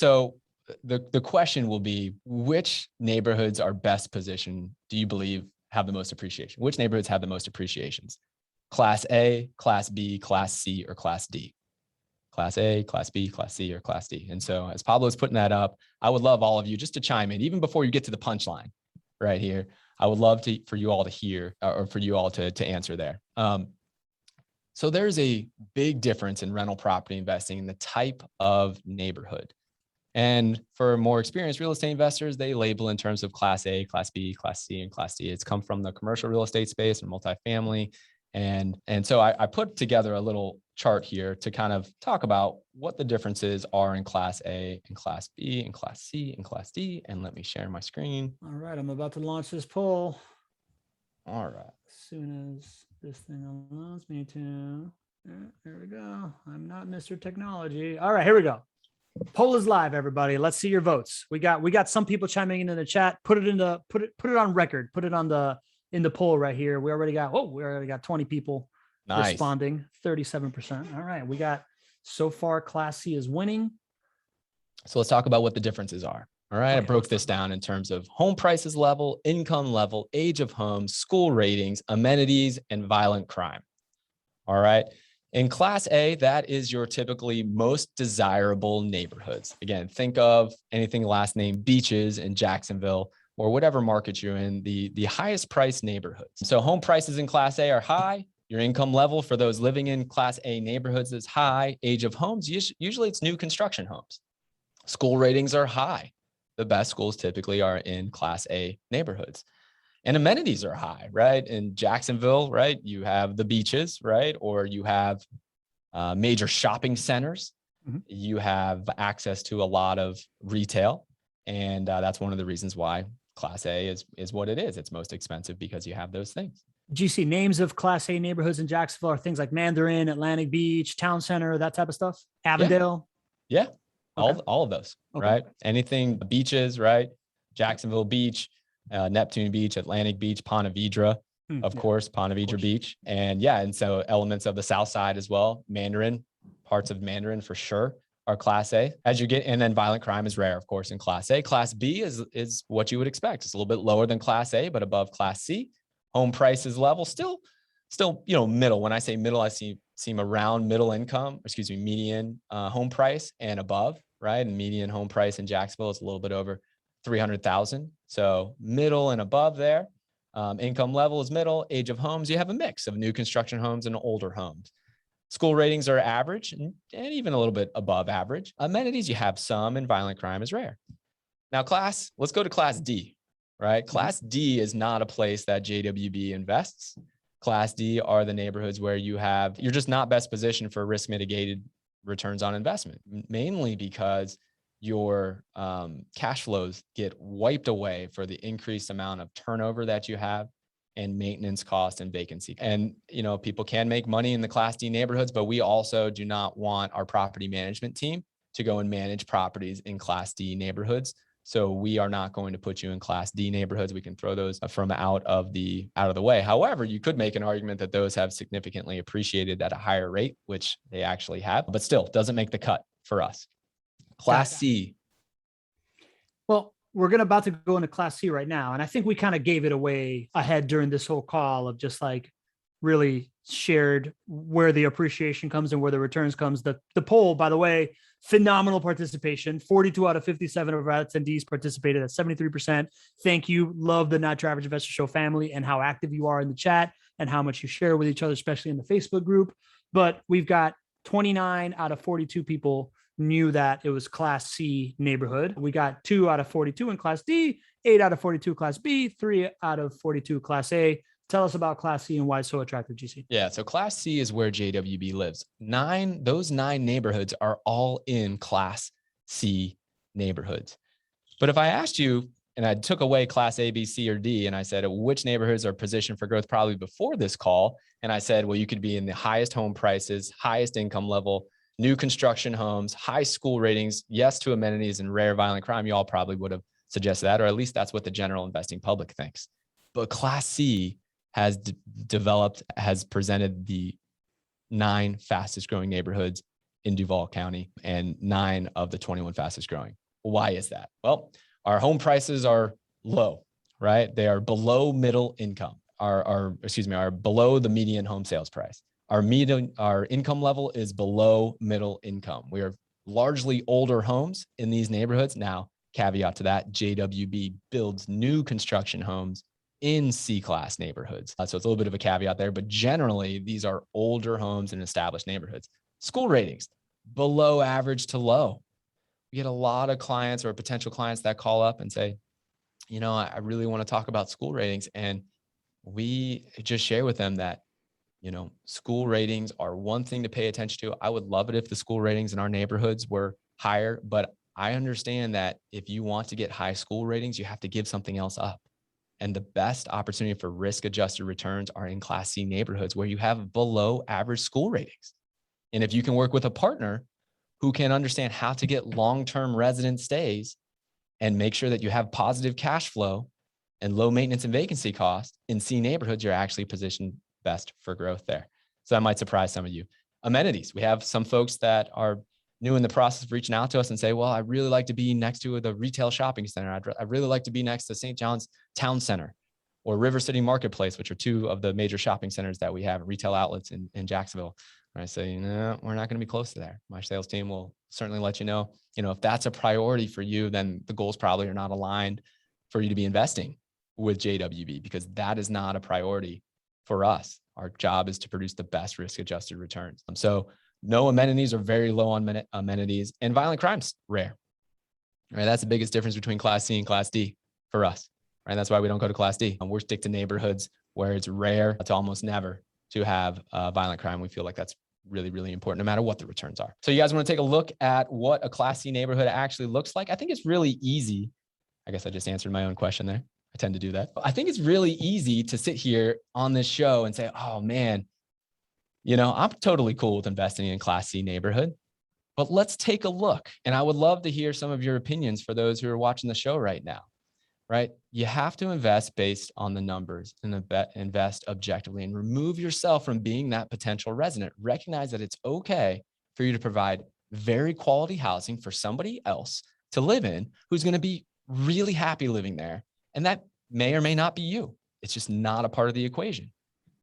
So the question will be, which neighborhoods are best positioned, do you believe, have the most appreciation? Which neighborhoods have the most appreciations? Class A, Class B, Class C, or Class D? Class A, Class B, Class C, or Class D. And so as Pablo's putting that up, I would love all of you just to chime in, even before you get to the punchline right here. I would love for you all to hear, or for you all to answer there. So there's a big difference in rental property investing in the type of neighborhood. And for more experienced real estate investors, they label in terms of Class A, Class B, Class C, and Class D. It's come from the commercial real estate space and multifamily. And so I put together a little chart here to kind of talk about what the differences are in Class A and Class B and Class C and Class D. And let me share my screen. All right, I'm about to launch this poll. All right. As soon as this thing allows me to. There we go. I'm not Mr. Technology. All right, here we go. Poll is live, everybody. Let's see your votes. We got some people chiming in the chat. Put it on record. Put it in the poll right here. We already got 20 people responding, 37%. All right. We got so far Class C is winning. So let's talk about what the differences are. All right. Okay, I broke this down in terms of home prices level, income level, age of homes, school ratings, amenities, and violent crime. All right. In Class A, that is your typically most desirable neighborhoods. Again, think of anything last name Beaches in Jacksonville, or whatever market you're in, the highest priced neighborhoods. So home prices in Class A are high. Your income level for those living in Class A neighborhoods is high. Age of homes, usually it's new construction homes. School ratings are high. The best schools typically are in Class A neighborhoods. And amenities are high, right? In Jacksonville, right, you have the beaches, right? Or you have major shopping centers. Mm-hmm. You have access to a lot of retail. And that's one of the reasons why Class A is what it is. It's most expensive because you have those things. GC, names of Class A neighborhoods in Jacksonville are things like Mandarin, Atlantic Beach, Town Center, that type of stuff. Avondale. Yeah. Okay. All of those, okay. Right? Anything beaches, right? Jacksonville Beach, Neptune Beach, Atlantic Beach, Ponte Vedra, of course, Ponte Vedra Beach. And so elements of the South Side as well. Mandarin, parts of Mandarin for sure are Class A. And then violent crime is rare, of course, in Class A. Class B is what you would expect. It's a little bit lower than Class A, but above Class C. Home prices level still, middle. When I say middle, I seem around median home price and above, right? And median home price in Jacksonville is a little bit over $300,000. So middle and above there. Income level is middle. Age of homes, you have a mix of new construction homes and older homes. School ratings are average and even a little bit above average. Amenities, you have some, and violent crime is rare. Now let's go to Class D, right? Class D is not a place that JWB invests. Class D are the neighborhoods where you're just not best positioned for risk mitigated returns on investment, mainly because your cash flows get wiped away for the increased amount of turnover that you have and maintenance cost and vacancy. And, people can make money in the Class D neighborhoods, but we also do not want our property management team to go and manage properties in Class D neighborhoods. So we are not going to put you in Class D neighborhoods. We can throw those from out of the way. However, you could make an argument that those have significantly appreciated at a higher rate, which they actually have, but still doesn't make the cut for us. Class C. Well, we're about to go into Class C right now. And I think we kind of gave it away ahead during this whole call of just like really shared where the appreciation comes and where the returns comes. The poll, by the way, phenomenal participation. 42 out of 57 of our attendees participated at 73%. Thank you. Love the Not Your Average Investor Show family and how active you are in the chat and how much you share with each other, especially in the Facebook group. But we've got 29 out of 42 people knew that it was Class C neighborhood. We got 2 out of 42 in Class D, 8 out of 42 Class B, 3 out of 42 Class A. Tell us about Class C and why it's so attractive, GC. Yeah, so Class C is where JWB lives. Those 9 neighborhoods are all in Class C neighborhoods. But if I asked you, and I took away Class A, B, C, or D, and I said, which neighborhoods are positioned for growth probably before this call? And I said, well, you could be in the highest home prices, highest income level, new construction homes, high school ratings, yes to amenities, and rare violent crime. You all probably would have suggested that, or at least that's what the general investing public thinks. But Class C has presented the 9 fastest growing neighborhoods in Duval County and 9 of the 21 fastest growing. Why is that? Well, our home prices are low, right? They are below middle income, are below the median home sales price. Our income level is below middle income. We are largely older homes in these neighborhoods. Now, caveat to that, JWB builds new construction homes in C-class neighborhoods. So it's a little bit of a caveat there, but generally these are older homes in established neighborhoods. School ratings, below average to low. We get a lot of clients or potential clients that call up and say, I really want to talk about school ratings. And we just share with them that, school ratings are one thing to pay attention to. I would love it if the school ratings in our neighborhoods were higher, but I understand that if you want to get high school ratings, you have to give something else up. And the best opportunity for risk-adjusted returns are in Class C neighborhoods where you have below average school ratings. And if you can work with a partner who can understand how to get long-term resident stays and make sure that you have positive cash flow and low maintenance and vacancy costs in C neighborhoods, you're actually positioned best for growth there. So that might surprise some of you. Amenities. We have some folks that are new in the process of reaching out to us and say, well, I really like to be next to the retail shopping center. I'd really like to be next to St. John's Town Center or River City Marketplace, which are 2 of the major shopping centers that we have, retail outlets in Jacksonville. And I say, no, we're not going to be close to there. My sales team will certainly let you know, if that's a priority for you, then the goals probably are not aligned for you to be investing with JWB, because that is not a priority for us. Our job is to produce the best risk-adjusted returns. So no amenities or very low on amenities, and violent crimes, rare. Right? That's the biggest difference between Class C and Class D for us. Right? That's why we don't go to Class D. We're stick to neighborhoods where it's rare to almost never to have violent crime. We feel like that's really, really important, no matter what the returns are. So you guys want to take a look at what a Class C neighborhood actually looks like? I think it's really easy. I guess I just answered my own question there. I tend to do that. I think it's really easy to sit here on this show and say, oh man, I'm totally cool with investing in Class C neighborhood, but let's take a look. And I would love to hear some of your opinions for those who are watching the show right now, right? You have to invest based on the numbers and invest objectively and remove yourself from being that potential resident. Recognize that it's okay for you to provide very quality housing for somebody else to live in who's going to be really happy living there. And that may or may not be you. It's just not a part of the equation.